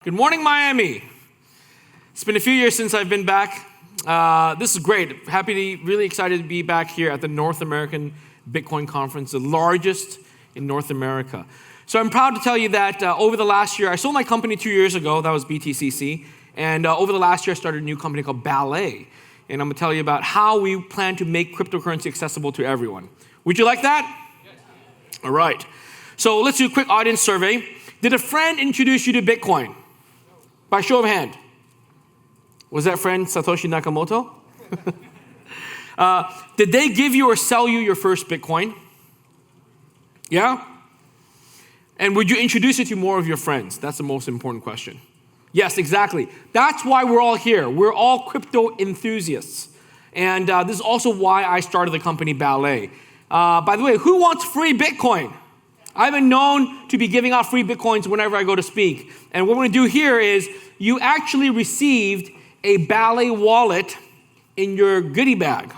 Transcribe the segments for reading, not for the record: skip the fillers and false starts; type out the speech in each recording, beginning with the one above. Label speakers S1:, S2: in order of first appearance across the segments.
S1: Good morning, Miami. It's been a few years since I've been back. This is great. Really excited to be back here at the North American Bitcoin Conference, the largest in North America. So I'm proud to tell you that over the last year, I sold my company 2 years ago. That was BTCC. And over the last year, I started a new company called Ballet. And I'm going to tell you about how we plan to make cryptocurrency accessible to everyone. Would you like that? Yes. All right. So let's do a quick audience survey. Did a friend introduce you to Bitcoin? By show of hand. Was that friend Satoshi Nakamoto? Did they give you or sell you your first Bitcoin? Yeah? And would you introduce it to more of your friends? That's the most important question. Yes, exactly. That's why we're all here. We're all crypto enthusiasts. And this is also why I started the company Ballet. By the way, who wants free Bitcoin? I've been known to be giving out free Bitcoins whenever I go to speak. And what we're going to do here is you actually received a Ballet wallet in your goodie bag.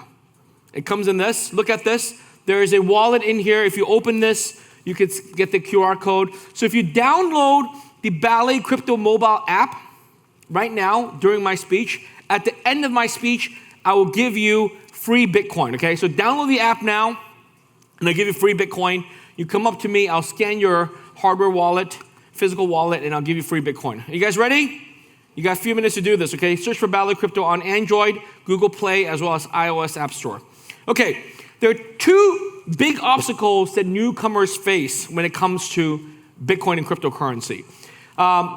S1: It comes in this. Look at this. There is a wallet in here. If you open this, you could get the QR code. So if you download the Ballet crypto mobile app right now during my speech, at the end of my speech, I will give you free Bitcoin, okay? So download the app now, and I'll give you free Bitcoin. You come up to me, I'll scan your hardware wallet, physical wallet, and I'll give you free Bitcoin. Are you guys ready? You got a few minutes to do this, okay? Search for Ballet Crypto on Android, Google Play, as well as iOS App Store. Okay, there are two big obstacles that newcomers face when it comes to Bitcoin and cryptocurrency.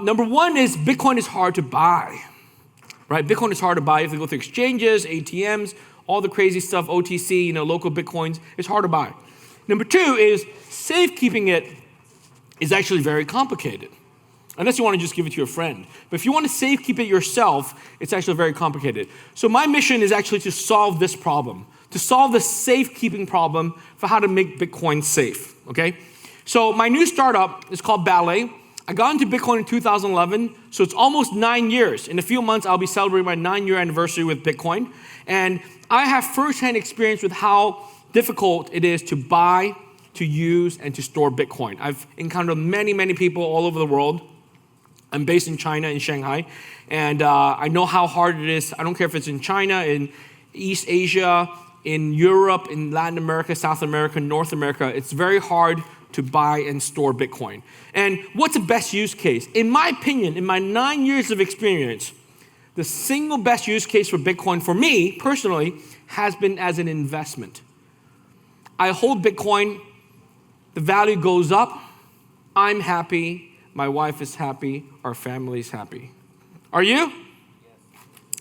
S1: Number one is Bitcoin is hard to buy, right? Bitcoin is hard to buy. You have to go through exchanges, ATMs, all the crazy stuff, OTC, local Bitcoins. It's hard to buy. Number two is safekeeping it is actually very complicated. Unless you want to just give it to your friend. But if you want to safekeep it yourself, it's actually very complicated. So my mission is actually to solve this problem, to solve the safekeeping problem for how to make Bitcoin safe, okay? So my new startup is called Ballet. I got into Bitcoin in 2011, so it's almost 9 years. In a few months, I'll be celebrating my 9-year anniversary with Bitcoin. And I have firsthand experience with how difficult it is to buy, to use, and to store Bitcoin. I've encountered many people all over the world. I'm based in China, in Shanghai, and I know how hard it is. I don't care if it's in China, in East Asia, in Europe, in Latin America, South America, North America. It's very hard to buy and store Bitcoin. And what's the best use case? In my opinion, in my 9 years of experience, the single best use case for Bitcoin for me, personally, has been as an investment. I hold Bitcoin, the value goes up, I'm happy, my wife is happy, our family is happy. Are you? Yes.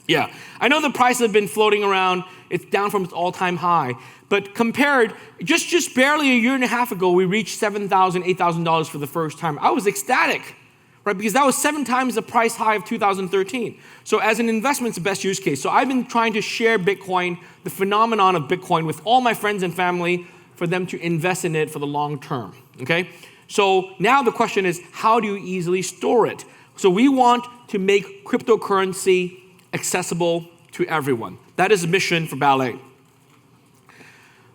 S1: Yeah. I know the prices have been floating around, it's down from its all-time high, but compared, just barely a year and a half ago, we reached $7,000, $8,000 for the first time. I was ecstatic, right? Because that was 7 times the price high of 2013. So as an investment, it's the best use case. So I've been trying to share Bitcoin, the phenomenon of Bitcoin, with all my friends and family for them to invest in it for the long term, okay? So now the question is, how do you easily store it? So we want to make cryptocurrency accessible to everyone. That is the mission for Ballet.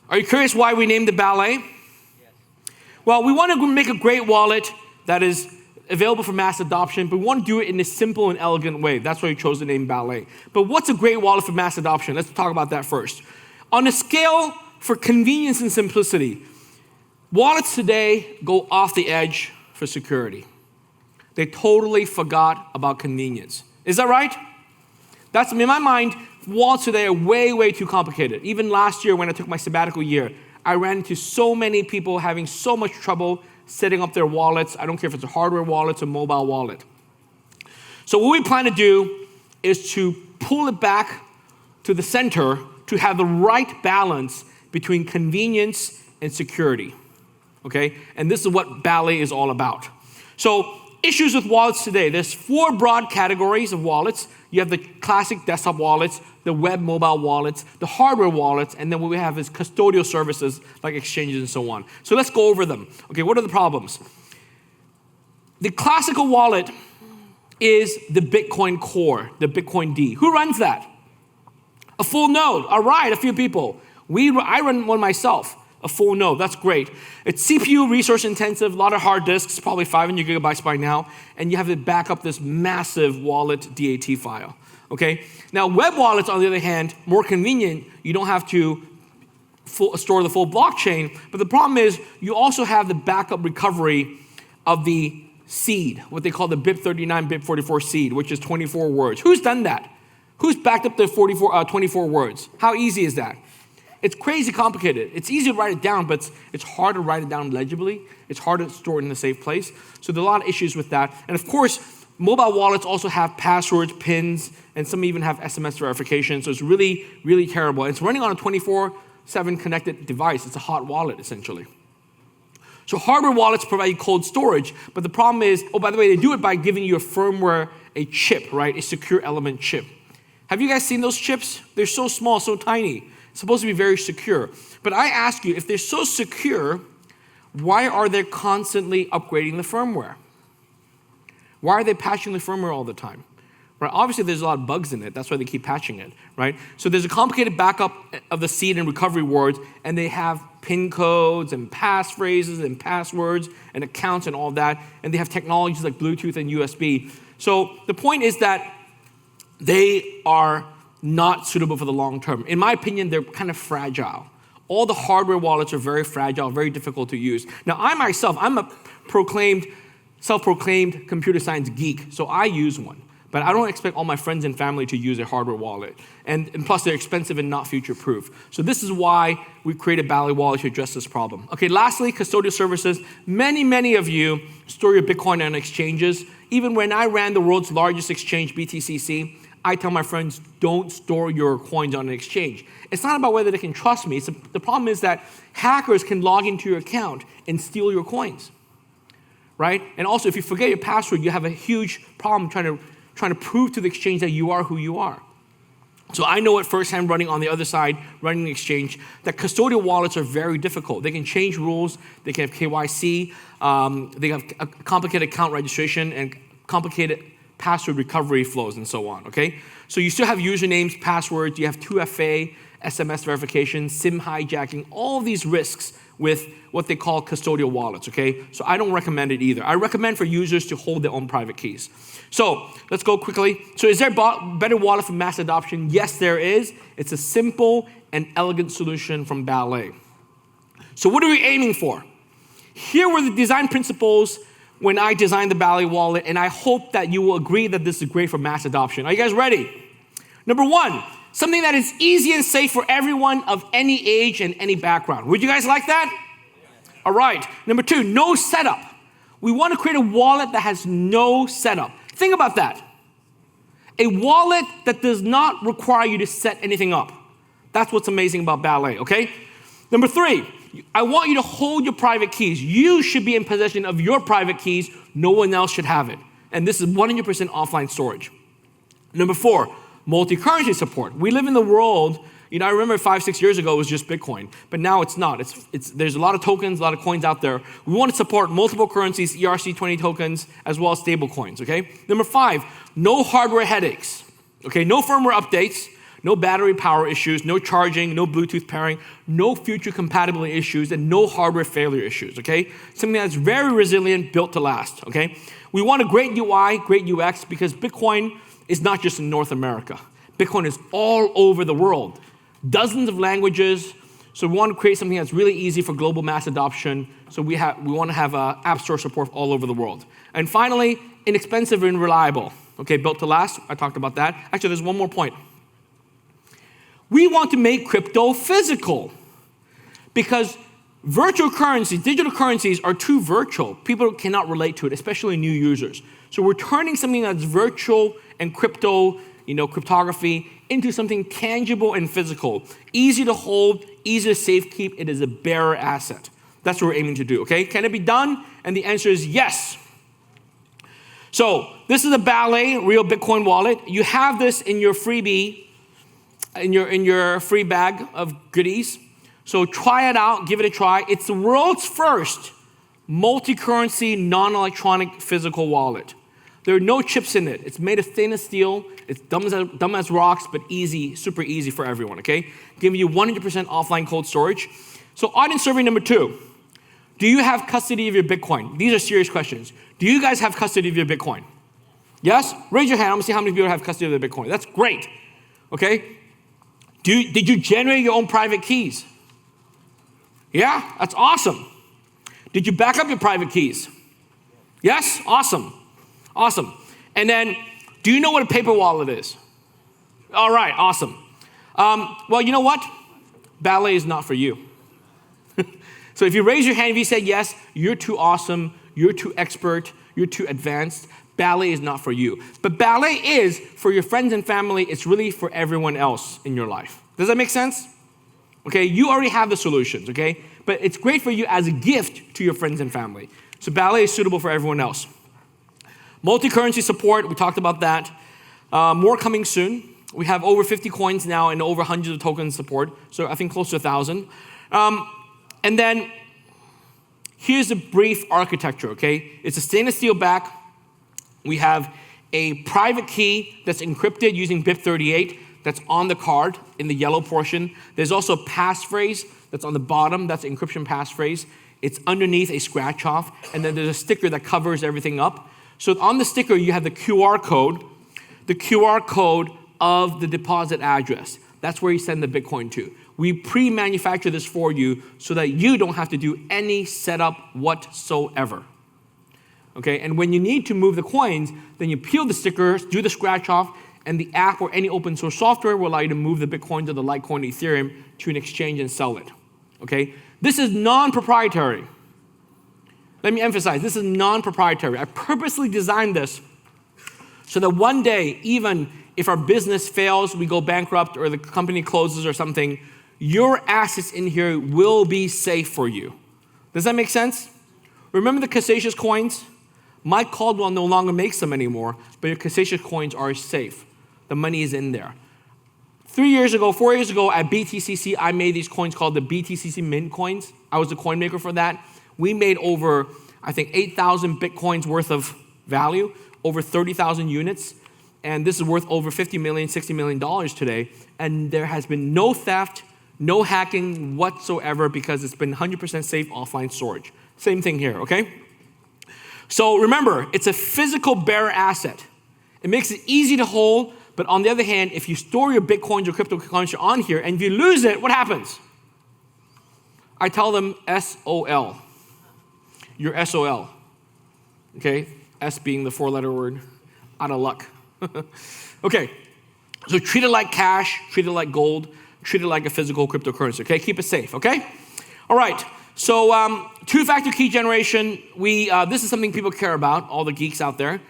S1: Are you curious why we named it Ballet? Yes. Well, we want to make a great wallet that is available for mass adoption, but we want to do it in a simple and elegant way. That's why we chose the name Ballet. But what's a great wallet for mass adoption? Let's talk about that first. On a scale for convenience and simplicity, wallets today go off the edge for security. They totally forgot about convenience. Is that right? That's, in my mind, wallets today are way too complicated. Even last year when I took my sabbatical year, I ran into so many people having so much trouble setting up their wallets. I don't care if it's a hardware wallet or mobile wallet. So what we plan to do is to pull it back to the center to have the right balance between convenience and security, okay? And this is what Ballet is all about. So issues with wallets today, there's 4 broad categories of wallets. You have the classic desktop wallets, the web mobile wallets, the hardware wallets, and then what we have is custodial services like exchanges and so on. So let's go over them. Okay, what are the problems? The classical wallet is the Bitcoin Core, the Bitcoin D. Who runs that? A full node. All right, a few people. I run one myself. A full no, that's great. It's CPU resource intensive, a lot of hard disks, probably 500 gigabytes by now, and you have to back up this massive wallet DAT file, okay? Now, web wallets, on the other hand, more convenient. You don't have to store the full blockchain, but the problem is you also have the backup recovery of the seed, what they call the BIP39, BIP44 seed, which is 24 words. Who's done that? Who's backed up the 24 words? How easy is that? It's crazy complicated. It's easy to write it down, but it's hard to write it down legibly. It's hard to store it in a safe place. So there are a lot of issues with that. And of course, mobile wallets also have passwords, pins, and some even have SMS verification. So it's really, really terrible. And it's running on a 24/7 connected device. It's a hot wallet, essentially. So hardware wallets provide you cold storage, but the problem is, oh, by the way, they do it by giving you a firmware, a chip, right? A secure element chip. Have you guys seen those chips? They're so small, so tiny. It's supposed to be very secure. But I ask you, if they're so secure, why are they constantly upgrading the firmware? Why are they patching the firmware all the time? Right? Obviously, there's a lot of bugs in it. That's why they keep patching it, right? So there's a complicated backup of the seed and recovery words, and they have PIN codes and passphrases and passwords and accounts and all that, and they have technologies like Bluetooth and USB. So the point is that they are not suitable for the long term. In my opinion, they're kind of fragile. All the hardware wallets are very fragile, very difficult to use. Now, I myself, I'm a self-proclaimed computer science geek, so I use one. But I don't expect all my friends and family to use a hardware wallet. And plus, they're expensive and not future-proof. So this is why we created Ballet Wallet to address this problem. Okay, lastly, custodial services. Many of you store your Bitcoin on exchanges. Even when I ran the world's largest exchange, BTCC, I tell my friends, don't store your coins on an exchange. It's not about whether they can trust me. The problem is that hackers can log into your account and steal your coins, right? And also, if you forget your password, you have a huge problem trying to prove to the exchange that you are who you are. So I know it firsthand running on the other side, running the exchange, that custodial wallets are very difficult. They can change rules, they can have KYC, they have a complicated account registration and complicated password recovery flows and so on, okay? So you still have usernames, passwords, you have 2FA, SMS verification, SIM hijacking, all these risks with what they call custodial wallets, okay? So I don't recommend it either. I recommend for users to hold their own private keys. So let's go quickly. So is there a better wallet for mass adoption? Yes, there is. It's a simple and elegant solution from Ballet. So what are we aiming for? Here were the design principles when I designed the Ballet wallet, and I hope that you will agree that this is great for mass adoption. Are you guys ready? Number one, something that is easy and safe for everyone of any age and any background. Would you guys like that? All right. Number two, no setup. We want to create a wallet that has no setup. Think about that. A wallet that does not require you to set anything up. That's what's amazing about Ballet, okay? Number three, I want you to hold your private keys. You should be in possession of your private keys. No one else should have it. And this is 100% offline storage. Number four, multi-currency support. We live in the world, I remember 5-6 years ago it was just Bitcoin, but now it's not. There's a lot of tokens, a lot of coins out there. We want to support multiple currencies, ERC20 tokens, as well as stable coins, okay? Number five, no hardware headaches, okay? No firmware updates, no battery power issues, no charging, no Bluetooth pairing, no future compatibility issues, and no hardware failure issues, okay? Something that's very resilient, built to last, okay? We want a great UI, great UX, because Bitcoin is not just in North America. Bitcoin is all over the world. Dozens of languages. So we want to create something that's really easy for global mass adoption. So we want to have App Store support all over the world. And finally, inexpensive and reliable. Okay, built to last. I talked about that. Actually, there's one more point. We want to make crypto physical because virtual currencies, digital currencies are too virtual. People cannot relate to it, especially new users. So we're turning something that's virtual and crypto, cryptography, into something tangible and physical. Easy to hold, easy to safekeep. It is a bearer asset. That's what we're aiming to do, okay? Can it be done? And the answer is yes. So this is a Ballet real Bitcoin wallet. You have this in your freebie, in your free bag of goodies. So try it out, give it a try. It's the world's first multi-currency, non-electronic physical wallet. There are no chips in it. It's made of stainless steel. It's dumb as rocks, but easy, super easy for everyone, okay? Giving you 100% offline cold storage. So audience survey number 2. Do you have custody of your Bitcoin? These are serious questions. Do you guys have custody of your Bitcoin? Yes? Raise your hand. I'm going to see how many people have custody of their Bitcoin. That's great. Okay? Did you generate your own private keys? Yeah? That's awesome. Did you back up your private keys? Yes? Awesome. Awesome. And then, do you know what a paper wallet is? All right, awesome. Well, you know what? Ballet is not for you. So if you raise your hand, if you say yes, you're too awesome, you're too expert, you're too advanced, ballet is not for you. But ballet is for your friends and family. It's really for everyone else in your life. Does that make sense? Okay, you already have the solutions, okay? But it's great for you as a gift to your friends and family. So ballet is suitable for everyone else. Multi-currency support, we talked about that. More coming soon. We have over 50 coins now and over hundreds of tokens support. So I think close to 1,000. And then here's a brief architecture, okay? It's a stainless steel back. We have a private key that's encrypted using BIP38 that's on the card in the yellow portion. There's also a passphrase that's on the bottom. That's an encryption passphrase. It's underneath a scratch off. And then there's a sticker that covers everything up. So on the sticker, you have the QR code of the deposit address. That's where you send the Bitcoin to. We pre-manufacture this for you so that you don't have to do any setup whatsoever. Okay, and when you need to move the coins, then you peel the stickers, do the scratch off, and the app or any open source software will allow you to move the Bitcoin to the Litecoin Ethereum to an exchange and sell it. Okay, this is non-proprietary. Let me emphasize, this is non-proprietary. I purposely designed this so that one day, even if our business fails, we go bankrupt, or the company closes or something, your assets in here will be safe for you. Does that make sense? Remember the Cassatius coins? Mike Caldwell no longer makes them anymore, but your Cassatius coins are safe. The money is in there. 4 years ago at BTCC, I made these coins called the BTCC Mint coins. I was the coin maker for that. We made over, I think, 8,000 Bitcoins worth of value, over 30,000 units. And this is worth over $50 million, $60 million today. And there has been no theft, no hacking whatsoever because it's been 100% safe offline storage. Same thing here, okay? So remember, it's a physical bearer asset. It makes it easy to hold, but on the other hand, if you store your Bitcoins or cryptocurrency on here and if you lose it, what happens? I tell them SOL. You're SOL, okay? S being the 4-letter word, out of luck. Okay, so treat it like cash, treat it like gold, treat it like a physical cryptocurrency, okay? Keep it safe, okay? All right, so two-factor key generation, this is something people care about, all the geeks out there.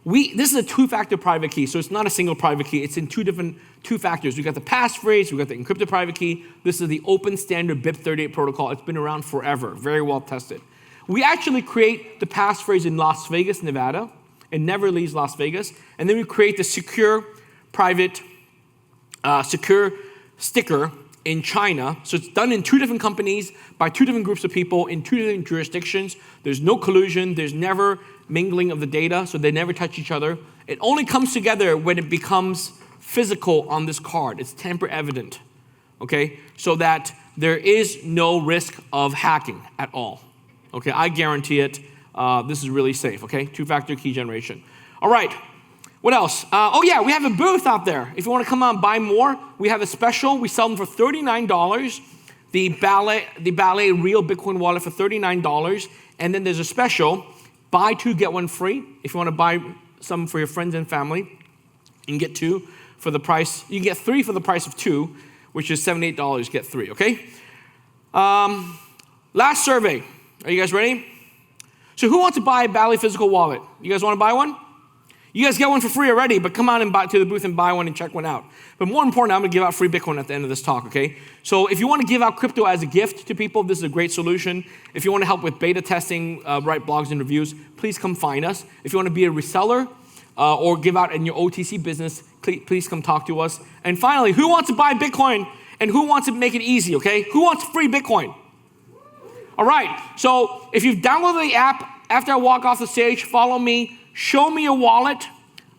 S1: This is a two-factor private key, so it's not a single private key. It's in two factors. We got the passphrase, we got the encrypted private key. This is the open standard BIP38 protocol. It's been around forever, very well tested. We actually create the passphrase in Las Vegas, Nevada. It never leaves Las Vegas. And then we create the secure private, secure sticker in China. So it's done in 2 different companies by 2 different groups of people in 2 different jurisdictions. There's no collusion. There's never mingling of the data, so they never touch each other. It only comes together when it becomes physical on this card. It's tamper evident, okay? So that there is no risk of hacking at all. Okay, I guarantee it. This is really safe, okay? Two-factor key generation. All right, what else? Oh yeah, we have a booth out there. If you want to come out and buy more, we have a special. We sell them for $39. The Ballet Real Bitcoin Wallet for $39. And then there's a special, buy 2, get 1 free. If you want to buy some for your friends and family, you can get 2 for the price. You can get 3 for the price of 2, which is $78, get 3, okay? Last survey. Are you guys ready? So who wants to buy a Ballet physical wallet? You guys want to buy one? You guys get one for free already, but come on and buy to the booth and buy one and check one out. But more important, I'm going to give out free Bitcoin at the end of this talk, okay? So if you want to give out crypto as a gift to people, this is a great solution. If you want to help with beta testing, write blogs and reviews, please come find us. If you want to be a reseller or give out in your OTC business, please come talk to us. And finally, who wants to buy Bitcoin and who wants to make it easy, okay? Who wants free Bitcoin? All right, so if you've downloaded the app, after I walk off the stage, follow me, show me your wallet.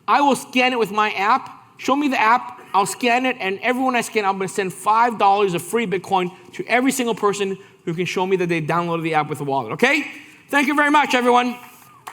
S1: I will scan it with my app. Show me the app, I'll scan it, and everyone I scan, I'm gonna send $5 of free Bitcoin to every single person who can show me that they downloaded the app with a wallet, okay? Thank you very much, everyone.